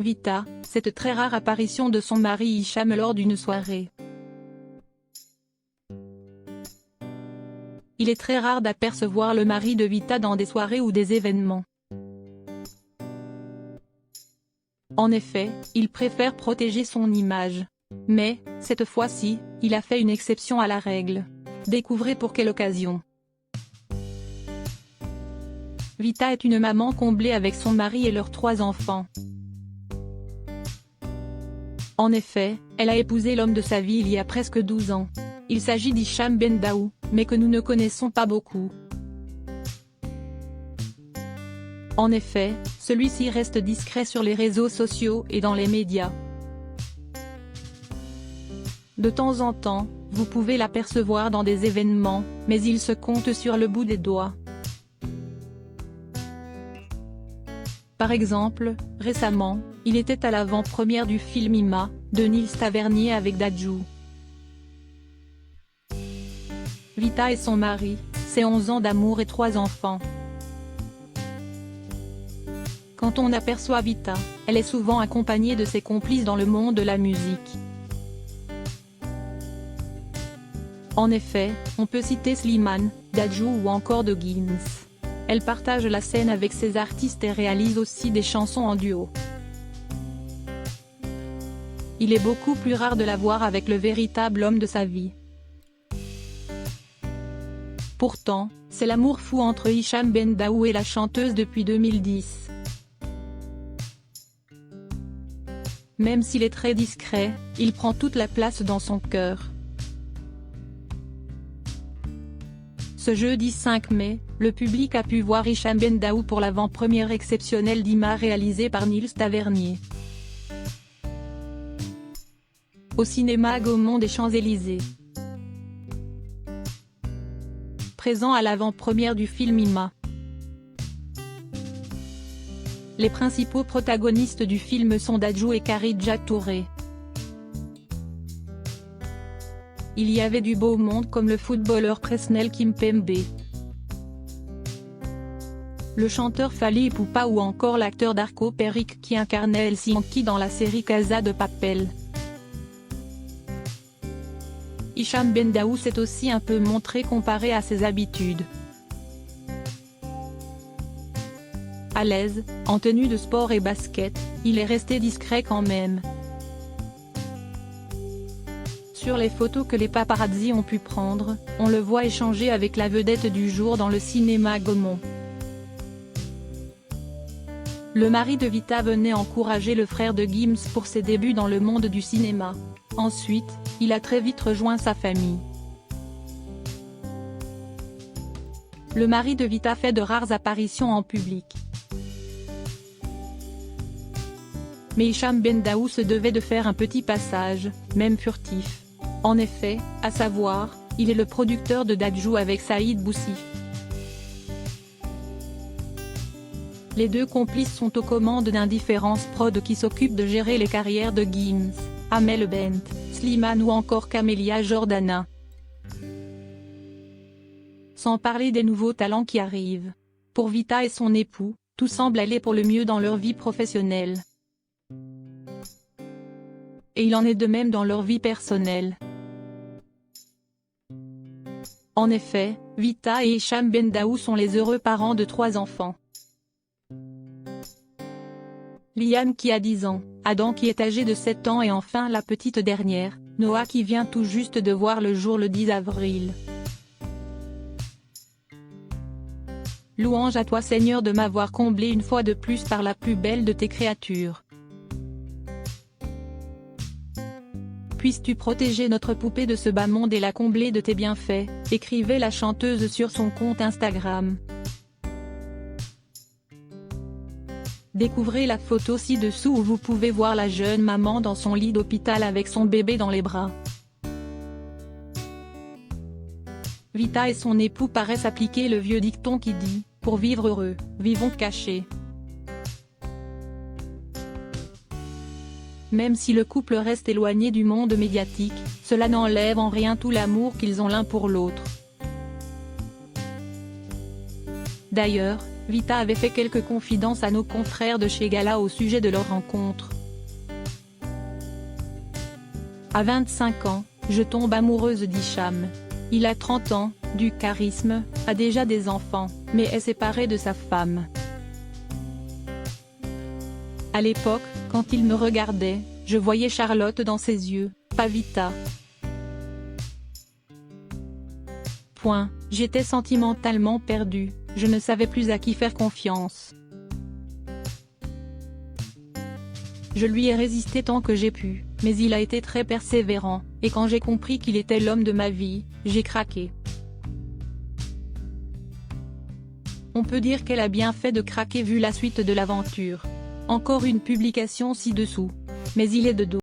Vita, cette très rare apparition de son mari Hicham lors d'une soirée. Il est très rare d'apercevoir le mari de Vita dans des soirées ou des événements. En effet, il préfère protéger son image. Mais, cette fois-ci, il a fait une exception à la règle. Découvrez pour quelle occasion. Vita est une maman comblée avec son mari et leurs 3 enfants. En effet, elle a épousé l'homme de sa vie il y a presque 12 ans. Il s'agit d'Hicham Bendaou, mais que nous ne connaissons pas beaucoup. En effet, celui-ci reste discret sur les réseaux sociaux et dans les médias. De temps en temps, vous pouvez l'apercevoir dans des événements, mais il se compte sur le bout des doigts. Par exemple, récemment, il était à l'avant-première du film Ima, de Nils Tavernier avec Dadju. Vita et son mari, c'est 11 ans d'amour et 3 enfants. Quand on aperçoit Vita, elle est souvent accompagnée de ses complices dans le monde de la musique. En effet, on peut citer Slimane, Dadju ou encore de Gims. Elle partage la scène avec ces artistes et réalise aussi des chansons en duo. Il est beaucoup plus rare de la voir avec le véritable homme de sa vie. Pourtant, c'est l'amour fou entre Hicham Bendaou et la chanteuse depuis 2010. Même s'il est très discret, il prend toute la place dans son cœur. Ce jeudi 5 mai, le public a pu voir Hicham Bendaou pour l'avant-première exceptionnelle d'Ima réalisée par Nils Tavernier. Au cinéma Gaumont des Champs-Élysées. Présent à l'avant-première du film Ima. Les principaux protagonistes du film sont Dadju et Kharidja Touré. Il y avait du beau monde comme le footballeur Presnel Kimpembe, le chanteur Fally Ipupa ou encore l'acteur Darko Peric qui incarnait Helsinki dans la série Casa de Papel. Hicham Bendaou s'est aussi un peu montré comparé à ses habitudes. À l'aise, en tenue de sport et basket, il est resté discret quand même. Sur les photos que les paparazzi ont pu prendre, on le voit échanger avec la vedette du jour dans le cinéma Gaumont. Le mari de Vita venait encourager le frère de Gims pour ses débuts dans le monde du cinéma. Ensuite, il a très vite rejoint sa famille. Le mari de Vita fait de rares apparitions en public. Mais Hicham Bendaou se devait de faire un petit passage, même furtif. En effet, à savoir, il est le producteur de Dadju avec Saïd Boussif. Les 2 complices sont aux commandes d'Indifference Prod qui s'occupe de gérer les carrières de Gims, Amel Bent, Slimane ou encore Camélia Jordana. Sans parler des nouveaux talents qui arrivent. Pour Vita et son époux, tout semble aller pour le mieux dans leur vie professionnelle. Et il en est de même dans leur vie personnelle. En effet, Vita et Hicham Bendaou sont les heureux parents de 3 enfants. Liam qui a 10 ans, Adam qui est âgé de 7 ans et enfin la petite dernière, Noah qui vient tout juste de voir le jour le 10 avril. Louange à toi Seigneur de m'avoir comblé une fois de plus par la plus belle de tes créatures. Puisses-tu protéger notre poupée de ce bas monde et la combler de tes bienfaits, écrivait la chanteuse sur son compte Instagram. Découvrez la photo ci-dessous où vous pouvez voir la jeune maman dans son lit d'hôpital avec son bébé dans les bras. Vita et son époux paraissent appliquer le vieux dicton qui dit « Pour vivre heureux, vivons cachés ». Même si le couple reste éloigné du monde médiatique, cela n'enlève en rien tout l'amour qu'ils ont l'un pour l'autre. D'ailleurs, Vita avait fait quelques confidences à nos confrères de chez Gala au sujet de leur rencontre. À 25 ans, je tombe amoureuse d'Hicham. Il a 30 ans, du charisme, a déjà des enfants, mais est séparé de sa femme. À l'époque, quand il me regardait, je voyais Charlotte dans ses yeux, pas Vita. J'étais sentimentalement perdue, je ne savais plus à qui faire confiance. Je lui ai résisté tant que j'ai pu, mais il a été très persévérant, et quand j'ai compris qu'il était l'homme de ma vie, j'ai craqué. On peut dire qu'elle a bien fait de craquer vu la suite de l'aventure. Encore une publication ci-dessous. Mais il est de dos.